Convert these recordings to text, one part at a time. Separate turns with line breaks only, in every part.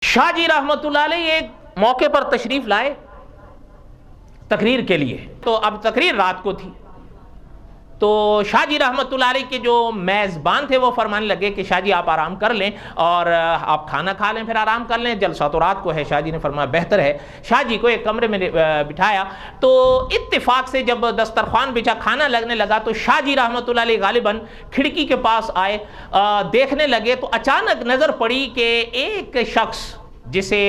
شاہ جی رحمۃ اللہ علیہ ایک موقع پر تشریف لائے تقریر کے لیے، تو اب تقریر رات کو تھی، تو شاہ جی رحمۃ اللہ علیہ کے جو میزبان تھے وہ فرمانے لگے کہ شاہ جی آپ آرام کر لیں اور آپ کھانا کھا لیں پھر آرام کر لیں، جلسہ تو رات کو ہے۔ شاہ جی نے فرمایا بہتر ہے۔ شاہ جی کو ایک کمرے میں بٹھایا، تو اتفاق سے جب دسترخوان بچھا کھانا لگنے لگا تو شاہ جی رحمۃ اللہ علیہ غالباً کھڑکی کے پاس آئے، دیکھنے لگے تو اچانک نظر پڑی کہ ایک شخص جسے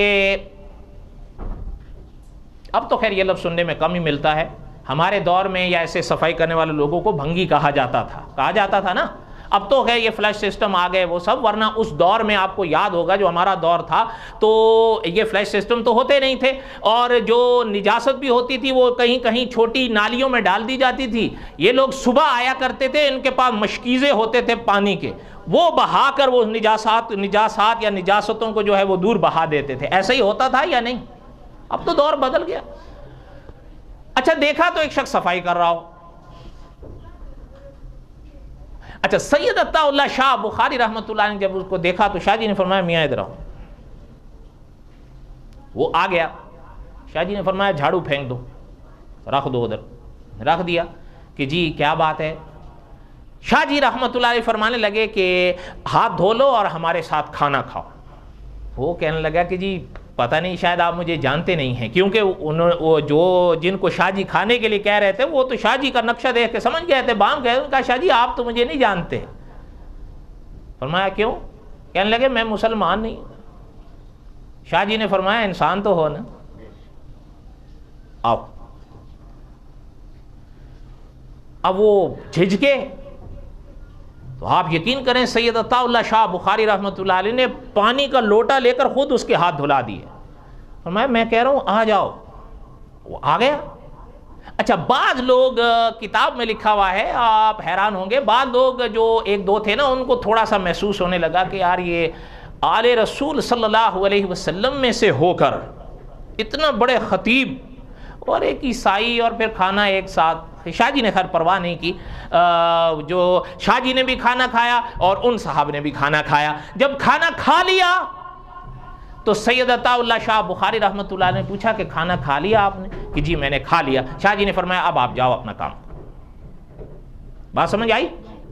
اب تو خیر یہ لفظ سننے میں کم ہی ملتا ہے، ہمارے دور میں یا ایسے صفائی کرنے والے لوگوں کو بھنگی کہا جاتا تھا نا، اب تو خیر یہ فلش سسٹم آ گئے وہ سب، ورنہ اس دور میں آپ کو یاد ہوگا جو ہمارا دور تھا تو یہ فلش سسٹم تو ہوتے نہیں تھے، اور جو نجاست بھی ہوتی تھی وہ کہیں کہیں چھوٹی نالیوں میں ڈال دی جاتی تھی۔ یہ لوگ صبح آیا کرتے تھے، ان کے پاس مشکیزیں ہوتے تھے پانی کے، وہ بہا کر وہ نجاسات یا نجاستوں کو جو ہے وہ دور بہا دیتے تھے۔ ایسا ہی ہوتا تھا یا نہیں؟ اب تو دور بدل گیا۔ اچھا دیکھا تو ایک شخص صفائی کر رہا ہو۔ اچھا سید عطا اللہ شاہ بخاری رحمۃ اللہ نے جب اس کو دیکھا تو شاہ جی نے فرمایا میاں ادھر آؤ۔ وہ آ گیا، شاہ جی نے فرمایا جھاڑو پھینک دو، رکھ دو ادھر، رکھ دیا کہ جی کیا بات ہے۔ شاہ جی رحمۃ اللہ علیہ فرمانے لگے کہ ہاتھ دھو لو اور ہمارے ساتھ کھانا کھاؤ۔ وہ کہنے لگا کہ جی پتہ نہیں شاید آپ مجھے جانتے نہیں ہیں، کیونکہ وہ جو جن کو شاہ جی کھانے کے لیے کہہ رہے تھے وہ تو شاہ جی کا نقشہ دیکھ کے سمجھ گئے تھے، بام گئے، کہا شاہ جی آپ تو مجھے نہیں جانتے۔ فرمایا کیوں؟ کہنے لگے میں مسلمان نہیں ہوں۔ شاہ جی نے فرمایا انسان تو ہو نا، آؤ۔ اب وہ جھجکے تو آپ یقین کریں سید عطا اللہ شاہ بخاری رحمۃ اللہ علیہ نے پانی کا لوٹا لے کر خود اس کے ہاتھ دھلا دیے۔ فرمایا میں کہہ رہا ہوں آ جاؤ، وہ آ گیا۔ اچھا بعض لوگ کتاب میں لکھا ہوا ہے، آپ حیران ہوں گے، بعض لوگ جو ایک دو تھے نا ان کو تھوڑا سا محسوس ہونے لگا کہ یار یہ آل رسول صلی اللہ علیہ وسلم میں سے ہو کر اتنا بڑے خطیب اور ایک عیسائی اور پھر کھانا ایک ساتھ۔ شاہ جی نے خیر پرواہ نہیں کی، جو شاہ جی نے بھی کھانا کھایا اور ان صاحب نے بھی کھانا کھایا۔ جب کھانا کھا لیا تو سید عطا اللہ شاہ بخاری رحمۃ اللہ نے پوچھا کہ کھانا کھا لیا آپ نے؟ کہ جی میں نے کھا لیا۔ شاہ جی نے فرمایا اب آپ جاؤ اپنا کام۔ بات سمجھ آئی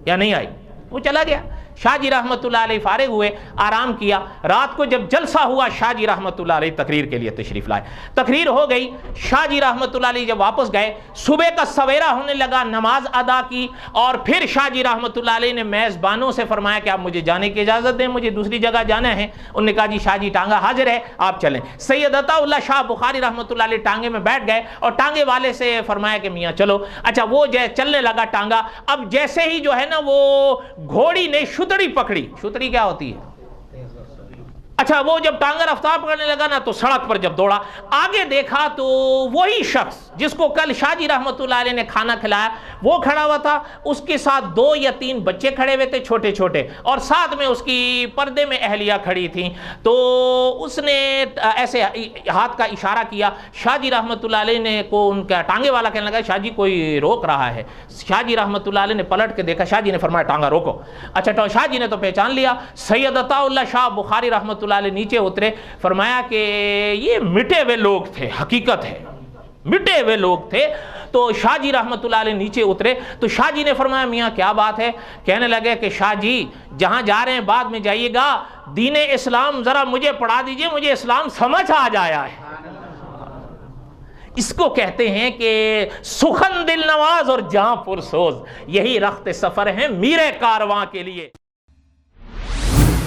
یا نہیں آئی؟ وہ چلا گیا۔ شاہ جی رحمۃ اللہ علیہ فارغ ہوئے، آرام کیا۔ رات کو جب جلسہ ہوا شاہ جی رحمۃ اللہ علیہ تقریر کے لیے تشریف لائے، تقریر ہو گئی، شاہ جی رحمۃ اللہ علیہ جب واپس گئے، صبح کا سویرا ہونے لگا، نماز ادا کی، اور پھر شاہ جی رحمۃ اللہ علیہ نے میزبانوں سے فرمایا کہ آپ مجھے جانے کی اجازت دیں، مجھے دوسری جگہ جانا ہے۔ انہوں نے کہا جی شاہ جی ٹانگا حاضر ہے، آپ چلیں۔ سید عطا اللہ شاہ بخاری رحمۃ اللہ علیہ ٹانگے میں بیٹھ گئے اور ٹانگے والے سے فرمایا کہ میاں چلو۔ اچھا وہ چلنے لگا ٹانگا، اب جیسے ہی جو ہے نا وہ گھوڑی نے شتڑی پکڑی، شتڑی کیا ہوتی ہے؟ اچھا وہ جب ٹانگا رفتار پکڑنے لگا نا تو سڑک پر جب دوڑا، آگے دیکھا تو وہی شخص جس کو کل شاہ جی رحمۃ اللہ علیہ نے کھانا کھلایا وہ کھڑا ہوا تھا، اس کے ساتھ 2 یا 3 بچے کھڑے ہوئے تھے چھوٹے چھوٹے، اور ساتھ میں اس کی پردے میں اہلیہ کھڑی تھیں۔ تو اس نے ایسے ہاتھ کا اشارہ کیا، شاہ جی رحمۃ اللہ علیہ نے کو ان کا ٹانگے والا کہنے لگا شاہ جی کوئی روک رہا ہے۔ شاہ جی رحمۃ اللہ علیہ نے پلٹ کے دیکھا، شاہ جی نے فرمایا ٹانگا روکو۔ اچھا تو شاہ جی نے تو پہچان لیا، سید عطا اللہ شاہ بخاری رحمۃ اللہ علیہ نیچے اترے، فرمایا کہ یہ مٹے ہوئے لوگ تھے، حقیقت ہے مٹے ہوئے لوگ تھے۔ تو شاہ جی رحمۃ اللہ علیہ نیچے اترے تو شاہ جی نے فرمایا میاں کیا بات ہے؟ کہنے لگے کہ شاہ جی جہاں جا رہے ہیں بعد میں جائیے گا، دین اسلام ذرا مجھے پڑھا دیجئے، مجھے اسلام سمجھ آ جایا ہے۔ اس کو کہتے ہیں کہ سخن دل نواز اور جاں پرسوز، یہی رخت سفر ہیں میرے کارواں کے لیے۔